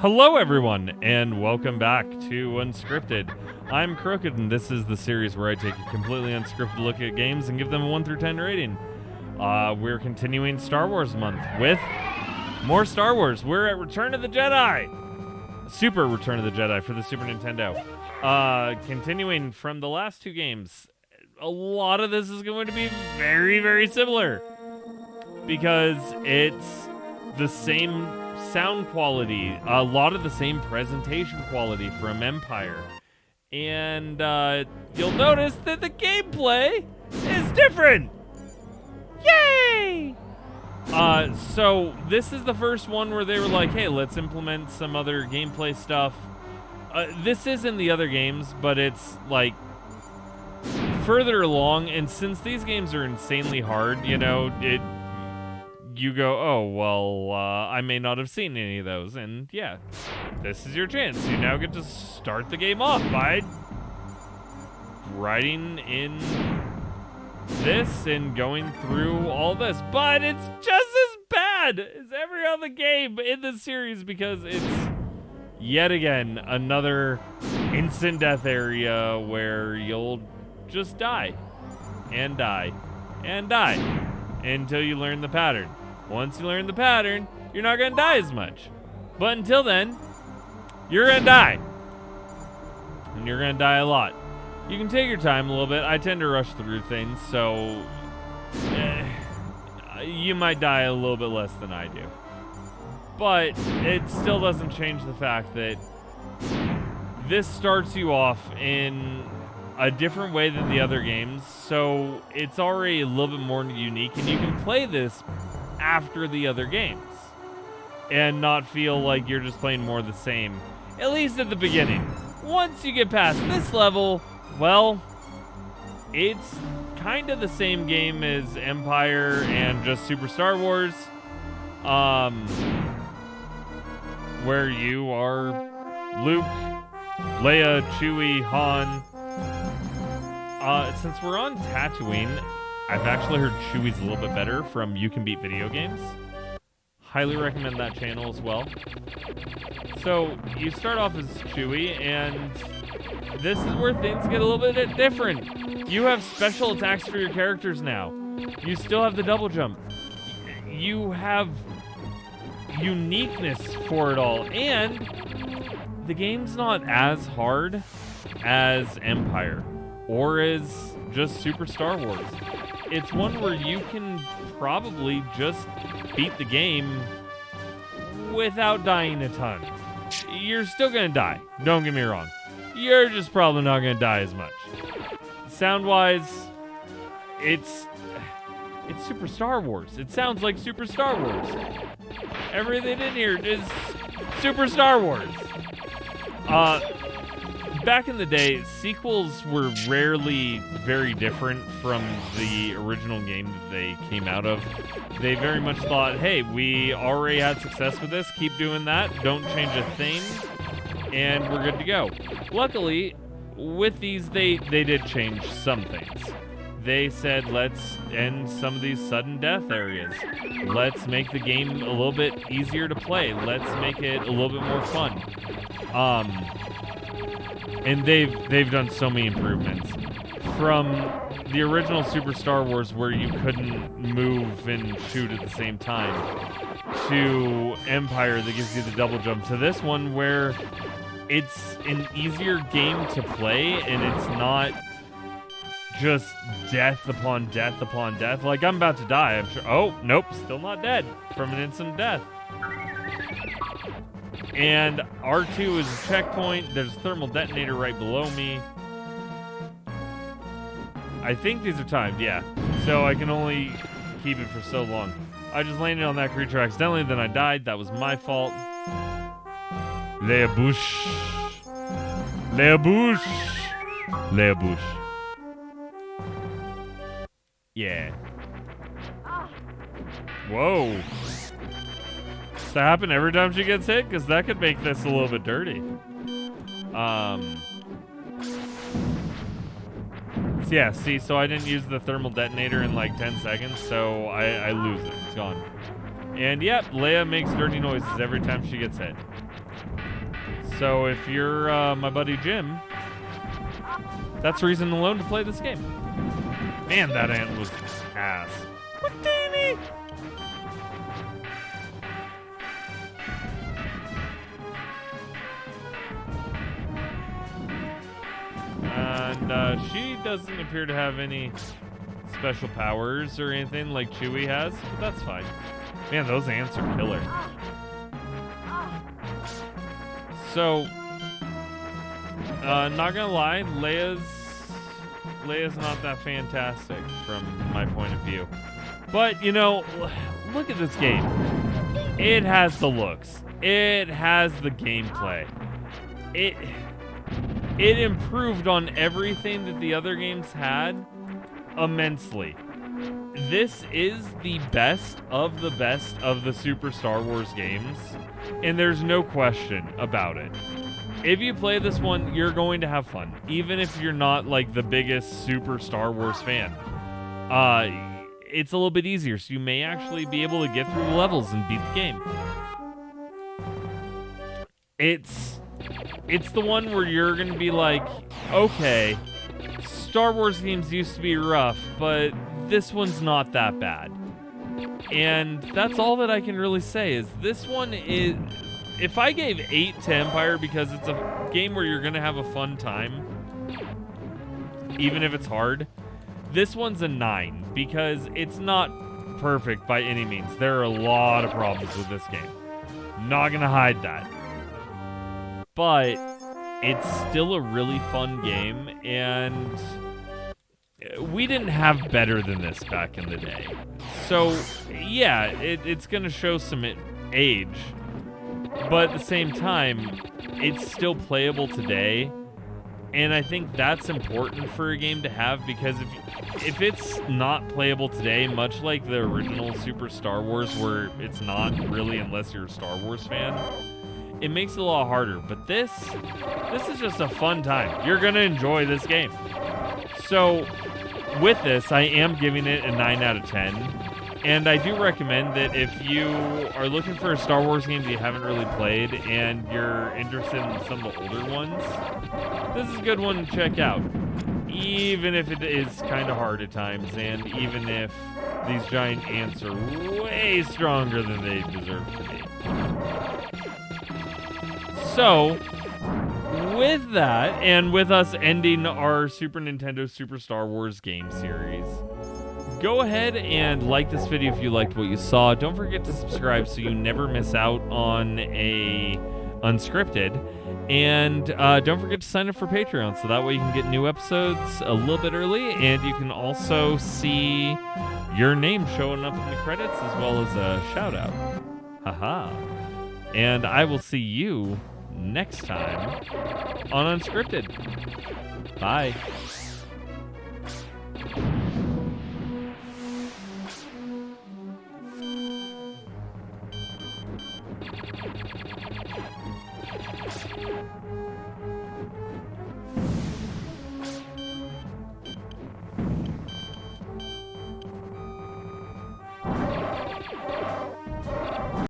Hello everyone, and welcome back to Unscripted. I'm Krooked, and this is the series where I take a completely unscripted look at games and give them a 1 through 10 rating. We're continuing Star Wars month with more Star Wars. We're at Return of the Jedi! Super Return of the Jedi for the Super Nintendo. Continuing from the last two games, a lot of this is going to be very, very similar. Because it's the same sound quality, a lot of the same presentation quality from Empire. And you'll notice that the gameplay is different. Yay! So this is the first one where they were like, hey, let's implement some other gameplay stuff. This is in the other games, but it's like further along. And since these games are insanely hard, you know, you go, oh, well, I may not have seen any of those. And yeah, this is your chance. You now get to start the game off by writing in this and going through all this. But it's just as bad as every other game in this series because it's, yet again, another instant death area where you'll just die and die and die until you learn the pattern. Once you learn the pattern, you're not going to die as much. But until then, you're going to die. And you're going to die a lot. You can take your time a little bit. I tend to rush through things, so you might die a little bit less than I do. But it still doesn't change the fact that this starts you off in a different way than the other games, so it's already a little bit more unique, and you can play this after the other games and not feel like you're just playing more of the same, at least at the beginning. Once you get past this level, well, it's kind of the same game as Empire and just Super Star Wars, where you are Luke, Leia, Chewie, Han. Since we're on Tatooine, I've actually heard Chewie's a little bit better from You Can Beat Video Games. Highly recommend that channel as well. So, you start off as Chewie, and this is where things get a little bit different. You have special attacks for your characters now. You still have the double jump. You have uniqueness for it all, and the game's not as hard as Empire or as just Super Star Wars. It's one where you can probably just beat the game without dying a ton. You're still gonna die, don't get me wrong. You're just probably not gonna die as much. Sound-wise, it's Super Star Wars. It sounds like Super Star Wars. Everything in here is Super Star Wars. Back in the day, sequels were rarely very different from the original game that they came out of. They very much thought, hey, we already had success with this, keep doing that, don't change a thing, and we're good to go. Luckily, with these, they did change some things. They said, let's end some of these sudden death areas. Let's make the game a little bit easier to play. Let's make it a little bit more fun. And they've done so many improvements. From the original Super Star Wars where you couldn't move and shoot at the same time, to Empire that gives you the double jump, to this one where it's an easier game to play and it's not just death upon death upon death. Like, I'm about to die, I'm sure. Oh, nope, still not dead from an instant death. And R2 is a checkpoint. There's a thermal detonator right below me. I think these are timed, yeah. So I can only keep it for so long. I just landed on that creature accidentally, then I died. That was my fault. Leia Bush. Leia Bush. Leia Bush. Yeah. Whoa. Does that happen every time she gets hit? Because that could make this a little bit dirty. Yeah, see, so I didn't use the thermal detonator in like 10 seconds, so I lose it. It's gone. And yep, Leia makes dirty noises every time she gets hit. So if you're my buddy Jim, that's reason alone to play this game. Man, that ant was ass. Houdini! And she doesn't appear to have any special powers or anything like Chewie has, but that's fine. Man, those ants are killer. So, not gonna lie, Leia's not that fantastic from my point of view. But, you know, look at this game. It has the looks. It has the gameplay. It improved on everything that the other games had immensely. This is the best of the Super Star Wars games, and there's no question about it. If you play this one, you're going to have fun, even if you're not like the biggest Super Star Wars fan. It's a little bit easier, so you may actually be able to get through the levels and beat the game. It's the one where you're going to be like, okay, Star Wars games used to be rough, but this one's not that bad. And that's all that I can really say is this one is... If I gave 8 to Empire because it's a game where you're going to have a fun time, even if it's hard, this one's a 9 because it's not perfect by any means. There are a lot of problems with this game. Not going to hide that. But it's still a really fun game, and we didn't have better than this back in the day. So, yeah, it's going to show some age, but at the same time, it's still playable today, and I think that's important for a game to have, because if it's not playable today, much like the original Super Star Wars, where it's not really unless you're a Star Wars fan, it makes it a lot harder. But this is just a fun time. You're going to enjoy this game. So with this, I am giving it a 9 out of 10. And I do recommend that if you are looking for a Star Wars game that you haven't really played and you're interested in some of the older ones, this is a good one to check out. Even if it is kind of hard at times, and even if these giant ants are way stronger than they deserve to be. So, with that, and with us ending our Super Nintendo Super Star Wars game series, go ahead and like this video if you liked what you saw. Don't forget to subscribe so you never miss out on a Unscripted. And don't forget to sign up for Patreon so that way you can get new episodes a little bit early, and you can also see your name showing up in the credits as well as a shout out. Haha. And I will see you next time on Unscripted. Bye.